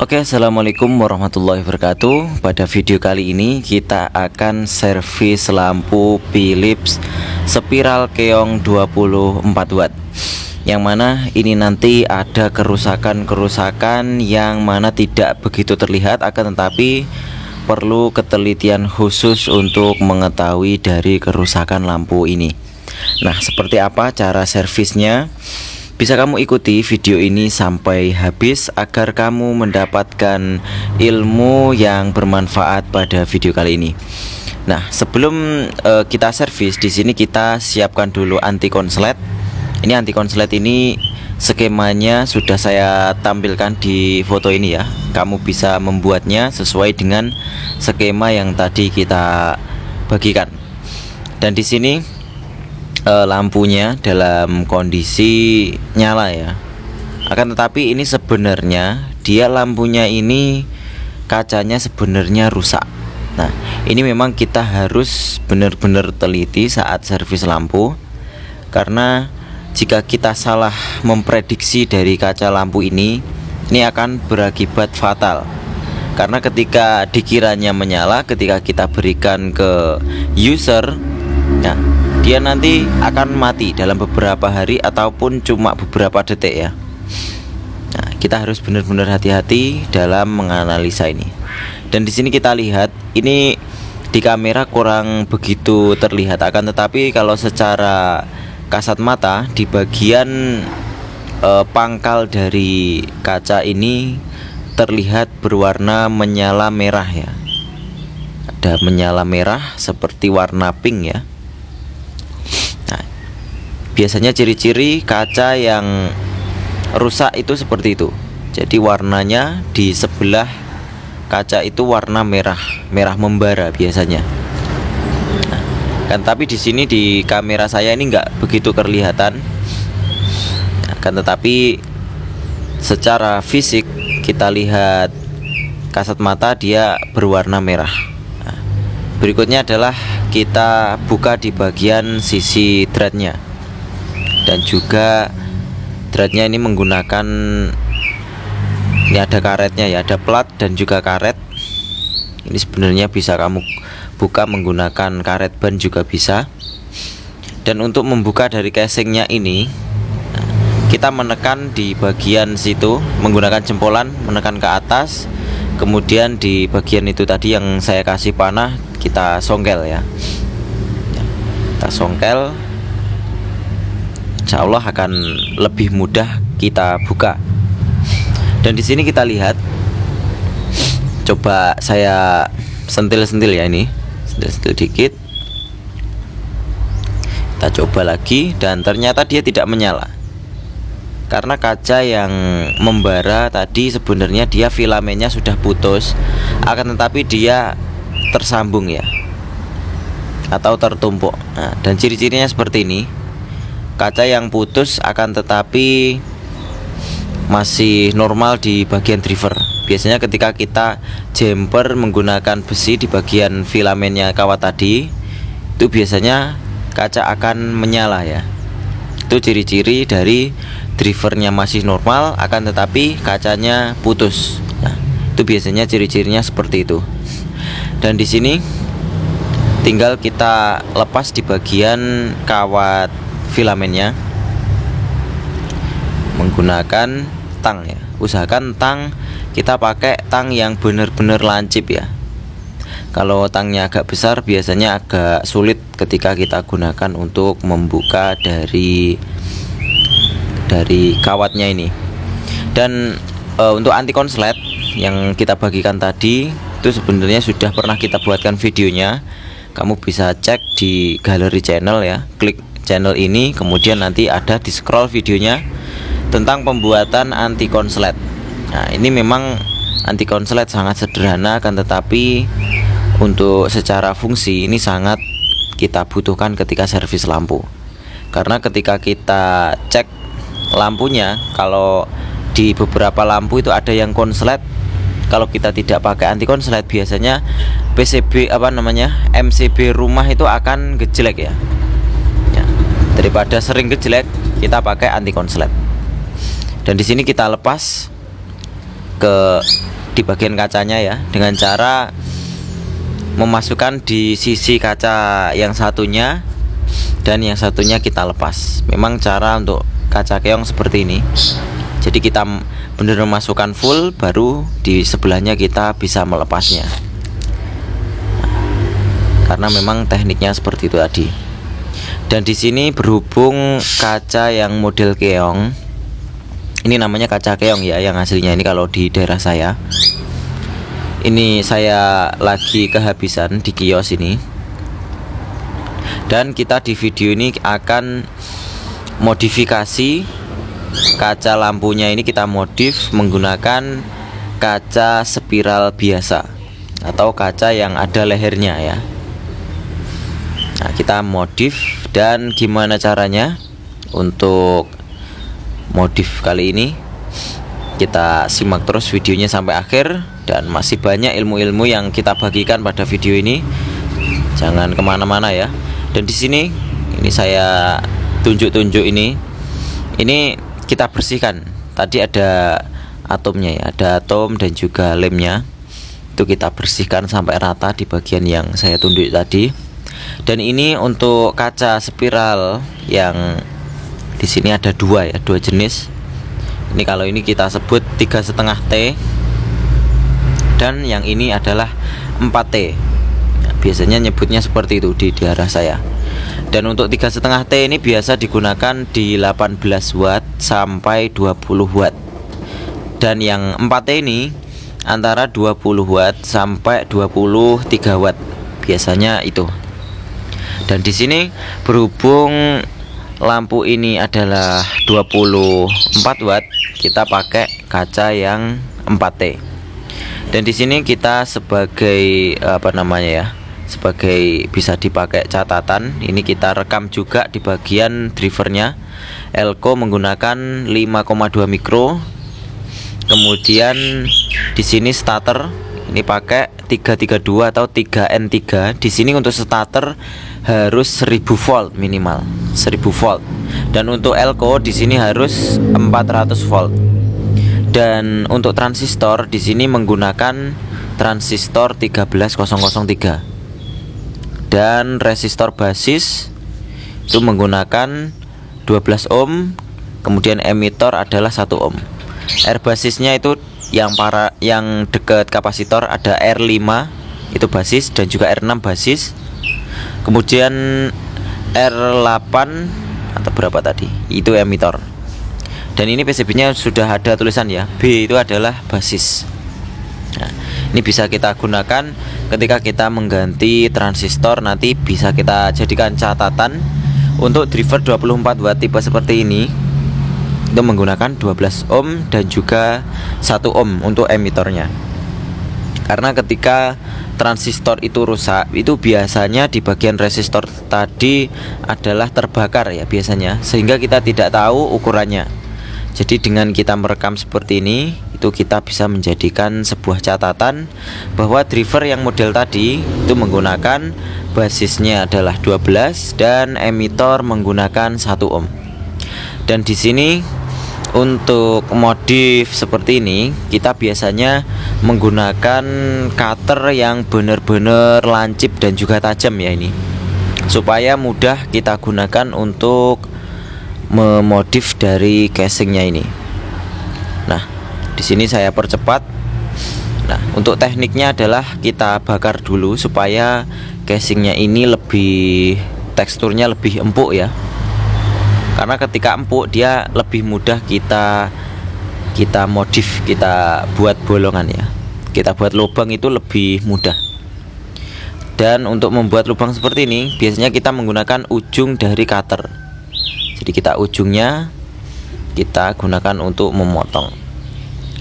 Oke, assalamualaikum warahmatullahi wabarakatuh. Pada video kali ini kita akan servis lampu Philips spiral keong 24 watt, yang mana ini nanti ada kerusakan-kerusakan yang mana tidak begitu terlihat, akan tetapi perlu ketelitian khusus untuk mengetahui dari kerusakan lampu ini. Nah, seperti apa cara servisnya? Bisa kamu ikuti video ini sampai habis agar kamu mendapatkan ilmu yang bermanfaat pada video kali ini. Nah, sebelum kita servis, di sini kita siapkan dulu anti konslet. Ini anti konslet ini skemanya sudah saya tampilkan di foto ini ya. Kamu bisa membuatnya sesuai dengan skema yang tadi kita bagikan. Dan di sini lampunya dalam kondisi nyala ya. Akan tetapi ini sebenarnya dia lampunya ini kacanya sebenarnya rusak. Nah, ini memang kita harus benar-benar teliti saat servis lampu, karena jika kita salah memprediksi dari kaca lampu ini akan berakibat fatal. Karena ketika dikiranya menyala, ketika kita berikan ke user, nah, dia nanti akan mati dalam beberapa hari ataupun cuma beberapa detik ya. Nah, kita harus benar-benar hati-hati dalam menganalisa ini. Dan di sini kita lihat ini di kamera kurang begitu terlihat, akan tetapi kalau secara kasat mata di bagian pangkal dari kaca ini terlihat berwarna menyala merah ya. Ada menyala merah seperti warna pink ya. Biasanya ciri-ciri kaca yang rusak itu seperti itu. Jadi warnanya di sebelah kaca itu warna merah, merah membara biasanya. Nah, kan tapi di sini di kamera saya ini nggak begitu kelihatan. Nah, kan tetapi secara fisik kita lihat kasat mata dia berwarna merah. Nah, berikutnya adalah kita buka di bagian sisi threadnya. Dan juga threadnya ini menggunakan, ini ada karetnya ya, ada plat dan juga karet. Ini sebenarnya bisa kamu buka menggunakan karet ban juga bisa. Dan untuk membuka dari casingnya ini, kita menekan di bagian situ menggunakan jempolan, menekan ke atas. Kemudian di bagian itu tadi yang saya kasih panah, kita songkel ya. Kita songkel, insya Allah akan lebih mudah kita buka. Dan di sini kita lihat, coba saya sentil-sentil ya, ini sentil-sentil dikit. Kita coba lagi dan ternyata dia tidak menyala. Karena kaca yang membara tadi sebenarnya dia filamennya sudah putus, akan tetapi dia tersambung ya, atau tertumpuk. Nah, dan ciri-cirinya seperti ini. Kaca yang putus akan tetapi masih normal di bagian driver. Biasanya ketika kita jumper menggunakan besi di bagian filamennya kawat tadi, itu biasanya kaca akan menyala ya. Itu ciri-ciri dari drivernya masih normal, akan tetapi kacanya putus. Nah, itu biasanya ciri-cirinya seperti itu. Dan di sini tinggal kita lepas di bagian kawat filamennya menggunakan tang ya. Usahakan tang kita pakai tang yang benar-benar lancip ya. Kalau tangnya agak besar biasanya agak sulit ketika kita gunakan untuk membuka dari kawatnya ini. Dan untuk anti konslet yang kita bagikan tadi itu sebenarnya sudah pernah kita buatkan videonya. Kamu bisa cek di galeri channel ya, klik channel ini, kemudian nanti ada di scroll videonya tentang pembuatan anti konslet. Nah, ini memang anti konslet sangat sederhana, kan tetapi untuk secara fungsi ini sangat kita butuhkan ketika servis lampu. Karena ketika kita cek lampunya, kalau di beberapa lampu itu ada yang konslet, kalau kita tidak pakai anti konslet biasanya PCB MCB rumah itu akan gejlek ya. Daripada sering gejlek, kita pakai anti konslet. Dan di sini kita lepas di bagian kacanya ya, dengan cara memasukkan di sisi kaca yang satunya dan yang satunya kita lepas. Memang cara untuk kaca keong seperti ini. Jadi kita benar-benar masukkan full, baru di sebelahnya kita bisa melepasnya. Karena memang tekniknya seperti itu tadi. Dan di sini berhubung kaca yang model keong, ini namanya kaca keong ya, yang aslinya ini kalau di daerah saya. Ini saya lagi kehabisan di kios ini. Dan kita di video ini akan modifikasi kaca lampunya. Ini kita modif menggunakan kaca spiral biasa atau kaca yang ada lehernya ya. Nah, kita modif, dan gimana caranya untuk modif kali ini kita simak terus videonya sampai akhir. Dan masih banyak ilmu-ilmu yang kita bagikan pada video ini, jangan kemana-mana ya. Dan di sini ini saya tunjuk-tunjuk ini kita bersihkan. Tadi ada atomnya ya, ada atom dan juga lemnya. Itu kita bersihkan sampai rata di bagian yang saya tunjuk tadi. Dan ini untuk kaca spiral yang di sini ada dua jenis. Ini kalau ini kita sebut 3,5T, dan yang ini adalah 4T. Biasanya nyebutnya seperti itu di daerah saya. Dan untuk 3,5T ini biasa digunakan di 18 watt sampai 20 watt. Dan yang 4T ini antara 20 watt sampai 23 watt. Biasanya itu. Dan di sini berhubung lampu ini adalah 24 watt, kita pakai kaca yang 4T. Dan di sini kita sebagai sebagai bisa dipakai catatan, ini kita rekam juga di bagian drivernya. Elko menggunakan 5,2 mikro. Kemudian di sini starter ini pakai 332 atau 3N3. Di sini untuk starter harus 1000 volt minimal, 1000 volt. Dan untuk Elko di sini harus 400 volt. Dan untuk transistor di sini menggunakan transistor 13003. Dan resistor basis itu menggunakan 12 ohm. Kemudian emitor adalah 1 ohm. R basisnya itu yang dekat kapasitor ada R5 itu basis, dan juga R6 basis. Kemudian R8 atau berapa tadi itu emitor. Dan ini PCB-nya sudah ada tulisan ya, B itu adalah basis. Nah, ini bisa kita gunakan ketika kita mengganti transistor. Nanti bisa kita jadikan catatan. Untuk driver 24 watt tipe seperti ini itu menggunakan 12 ohm dan juga 1 ohm untuk emitornya. Karena ketika transistor itu rusak, itu biasanya di bagian resistor tadi adalah terbakar ya biasanya, sehingga kita tidak tahu ukurannya. Jadi dengan kita merekam seperti ini, itu kita bisa menjadikan sebuah catatan bahwa driver yang model tadi itu menggunakan basisnya adalah 12 dan emitor menggunakan 1 ohm. Dan di sini untuk modif seperti ini kita biasanya menggunakan cutter yang benar-benar lancip dan juga tajam ya, ini supaya mudah kita gunakan untuk memodif dari casingnya ini. Nah, di sini saya percepat. Nah, untuk tekniknya adalah kita bakar dulu supaya casingnya ini teksturnya lebih empuk ya. Karena ketika empuk dia lebih mudah kita modif, kita buat bolongan ya. Kita buat lubang itu lebih mudah. Dan untuk membuat lubang seperti ini biasanya kita menggunakan ujung dari cutter. Jadi ujungnya kita gunakan untuk memotong.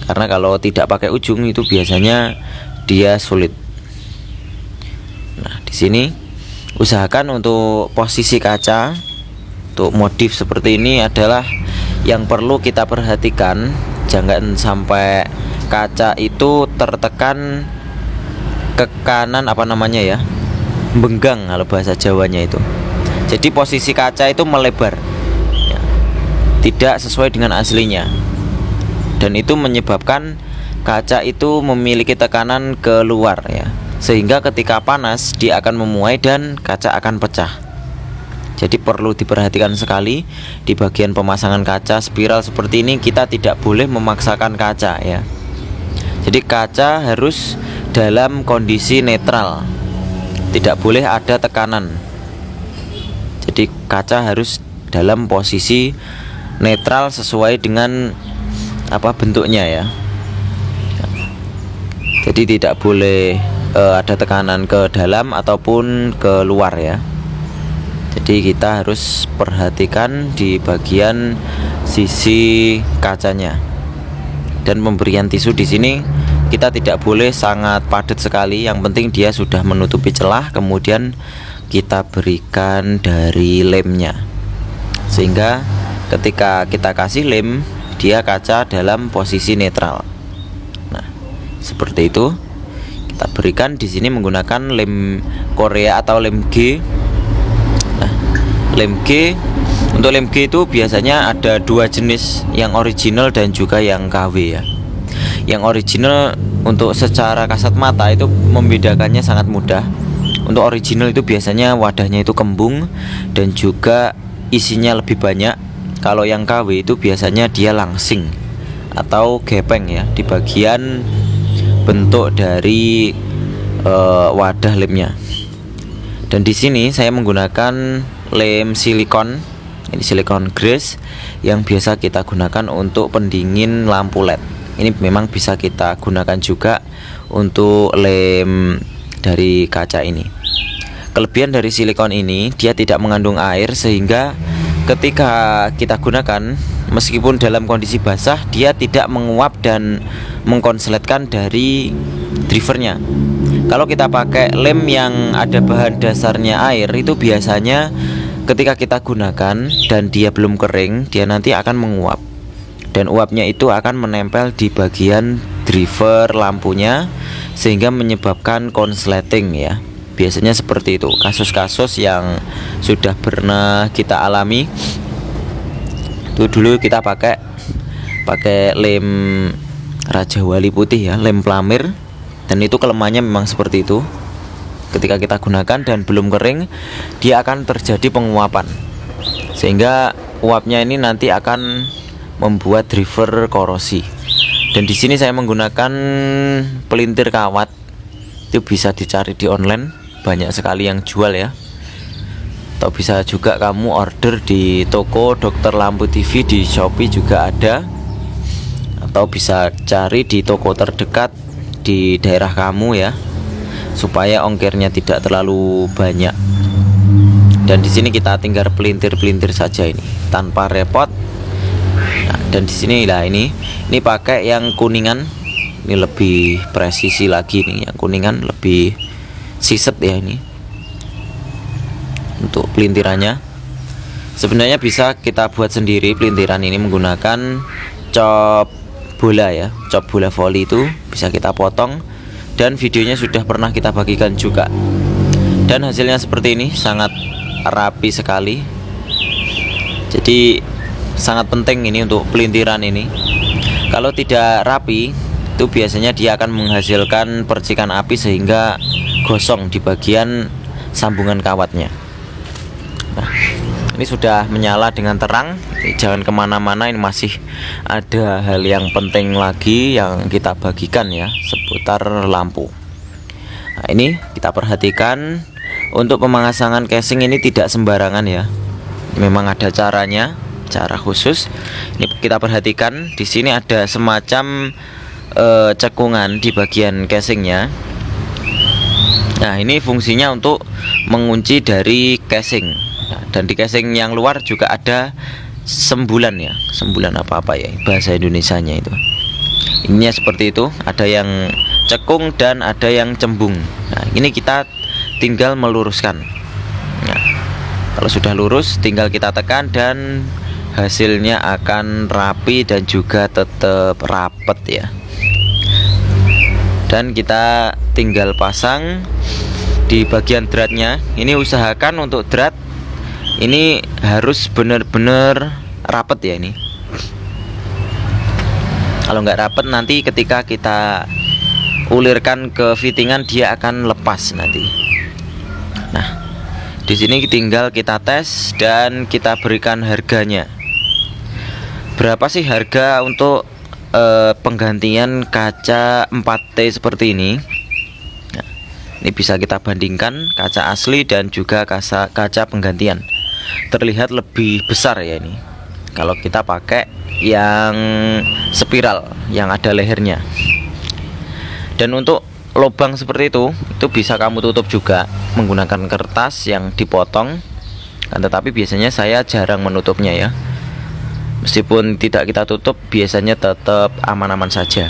Karena kalau tidak pakai ujung itu biasanya dia sulit. Nah, di sini usahakan untuk posisi kaca untuk modif seperti ini adalah yang perlu kita perhatikan, jangan sampai kaca itu tertekan ke kanan benggang kalau bahasa Jawanya itu. Jadi posisi kaca itu melebar ya, tidak sesuai dengan aslinya. Dan itu menyebabkan kaca itu memiliki tekanan ke luar ya, sehingga ketika panas dia akan memuai dan kaca akan pecah. Jadi perlu diperhatikan sekali di bagian pemasangan kaca spiral seperti ini, kita tidak boleh memaksakan kaca ya. Jadi kaca harus dalam kondisi netral, tidak boleh ada tekanan. Jadi kaca harus dalam posisi netral sesuai dengan bentuknya ya. Jadi tidak boleh ada tekanan ke dalam ataupun ke luar ya. Jadi kita harus perhatikan di bagian sisi kacanya. Dan pemberian tisu di sini kita tidak boleh sangat padat sekali, yang penting dia sudah menutupi celah, kemudian kita berikan dari lemnya. Sehingga ketika kita kasih lem, dia kaca dalam posisi netral. Nah, seperti itu. Kita berikan di sini menggunakan lem Korea atau lem G. Lem G, untuk lem G itu biasanya ada dua jenis, yang original dan juga yang KW ya. Yang original untuk secara kasat mata itu membedakannya sangat mudah. Untuk original itu biasanya wadahnya itu kembung dan juga isinya lebih banyak. Kalau yang KW itu biasanya dia langsing atau gepeng ya di bagian bentuk dari wadah lemnya. Dan di sini saya menggunakan lem silikon, ini silikon grease yang biasa kita gunakan untuk pendingin lampu LED. Ini memang bisa kita gunakan juga untuk lem dari kaca ini. Kelebihan dari silikon ini, dia tidak mengandung air, sehingga ketika kita gunakan meskipun dalam kondisi basah, dia tidak menguap dan mengkonsletkan dari drivernya. Kalau kita pakai lem yang ada bahan dasarnya air, itu biasanya ketika kita gunakan dan dia belum kering, dia nanti akan menguap, dan uapnya itu akan menempel di bagian driver lampunya sehingga menyebabkan konsleting ya. Biasanya seperti itu kasus-kasus yang sudah pernah kita alami. Itu dulu kita pakai lem Raja Wali putih ya, lem Plamir, dan itu kelemahannya memang seperti itu. Ketika kita gunakan dan belum kering, dia akan terjadi penguapan, sehingga uapnya ini nanti akan membuat driver korosi. Dan di sini saya menggunakan pelintir kawat, itu bisa dicari di online, banyak sekali yang jual ya. Atau bisa juga kamu order di toko Dokter Lampu TV, di Shopee juga ada, atau bisa cari di toko terdekat di daerah kamu ya, supaya ongkirnya tidak terlalu banyak. Dan di sini kita tinggal pelintir-pelintir saja ini tanpa repot. Nah, dan di sini lah ini pakai yang kuningan, ini lebih presisi lagi nih, yang kuningan lebih siset ya ini. Untuk pelintirannya sebenarnya bisa kita buat sendiri pelintiran ini menggunakan cop bola ya, cop bola voli itu bisa kita potong, dan videonya sudah pernah kita bagikan juga. Dan hasilnya seperti ini, sangat rapi sekali. Jadi sangat penting ini untuk pelintiran ini. Kalau tidak rapi, itu biasanya dia akan menghasilkan percikan api sehingga gosong di bagian sambungan kawatnya. Nah, ini sudah menyala dengan terang. Jangan kemana-mana, ini masih ada hal yang penting lagi yang kita bagikan ya, seputar lampu. Nah, ini kita perhatikan untuk pemasangan casing ini tidak sembarangan ya. Memang ada caranya, cara khusus. Ini kita perhatikan, di sini ada semacam cekungan di bagian casingnya. Nah, ini fungsinya untuk mengunci dari casing. Nah, dan di casing yang luar juga ada sembulan ya, sembulan apa ya bahasa Indonesianya itu. Ininya seperti itu, ada yang cekung dan ada yang cembung. Nah, ini kita tinggal meluruskan. Nah, kalau sudah lurus tinggal kita tekan dan hasilnya akan rapi dan juga tetap rapet ya. Dan kita tinggal pasang di bagian dratnya. Ini usahakan untuk drat ini harus benar-benar rapet ya ini. Kalau nggak rapet nanti ketika kita ulirkan ke fittingan dia akan lepas nanti. Nah, di sini tinggal kita tes dan kita berikan harganya. Berapa sih harga untuk penggantian kaca 4T seperti ini? Nah, ini bisa kita bandingkan kaca asli dan juga kaca penggantian. Terlihat lebih besar ya ini kalau kita pakai yang spiral yang ada lehernya. Dan untuk lubang seperti itu bisa kamu tutup juga menggunakan kertas yang dipotong. Tetapi biasanya saya jarang menutupnya ya. Meskipun tidak kita tutup, biasanya tetap aman-aman saja.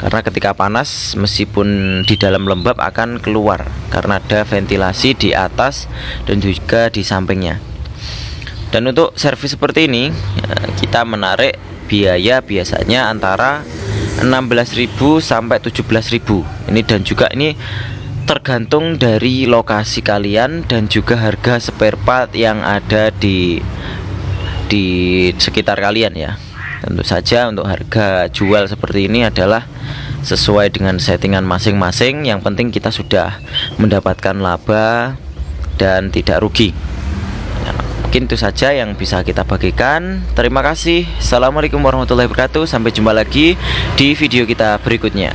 Karena ketika panas, meskipun di dalam lembab akan keluar karena ada ventilasi di atas dan juga di sampingnya. Dan untuk servis seperti ini, kita menarik biaya biasanya antara 16.000 sampai 17.000. Ini dan juga ini tergantung dari lokasi kalian dan juga harga spare part yang ada di sekitar kalian ya. Tentu saja untuk harga jual seperti ini adalah sesuai dengan settingan masing-masing. Yang penting kita sudah mendapatkan laba dan tidak rugi. Mungkin itu saja yang bisa kita bagikan. Terima kasih. Assalamualaikum warahmatullahi wabarakatuh. Sampai jumpa lagi di video kita berikutnya.